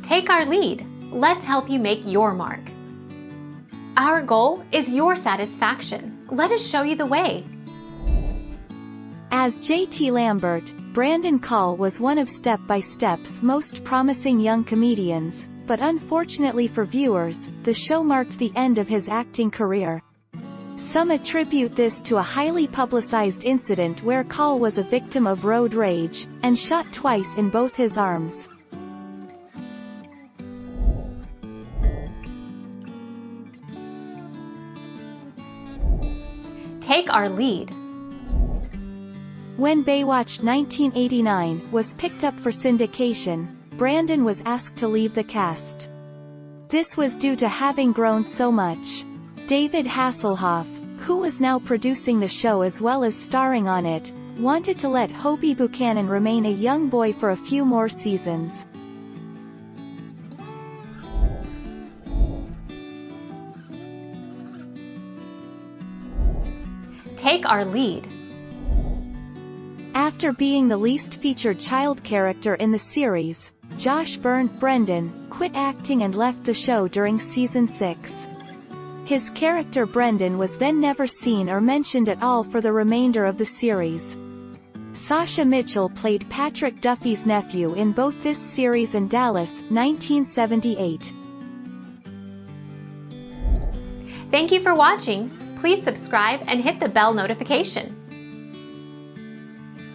Take our lead. Let's help you make your mark. Our goal is your satisfaction. Let us show you the way. As J.T. Lambert, Brandon Call was one of Step by Step's most promising young comedians, but unfortunately for viewers, the show marked the end of his acting career. Some attribute this to a highly publicized incident where Call was a victim of road rage, and shot twice in both his arms. Take our lead. When Baywatch 1989 was picked up for syndication, Brandon was asked to leave the cast. This was due to having grown so much. David Hasselhoff, who was now producing the show as well as starring on it, wanted to let Hobie Buchanan remain a young boy for a few more seasons. Take our lead. After being the least featured child character in the series, Josh Brendan quit acting and left the show during season 6. His character Brendan was then never seen or mentioned at all for the remainder of the series. Sasha Mitchell played Patrick Duffy's nephew in both this series and Dallas, 1978. Thank you for watching. Please subscribe and hit the bell notification.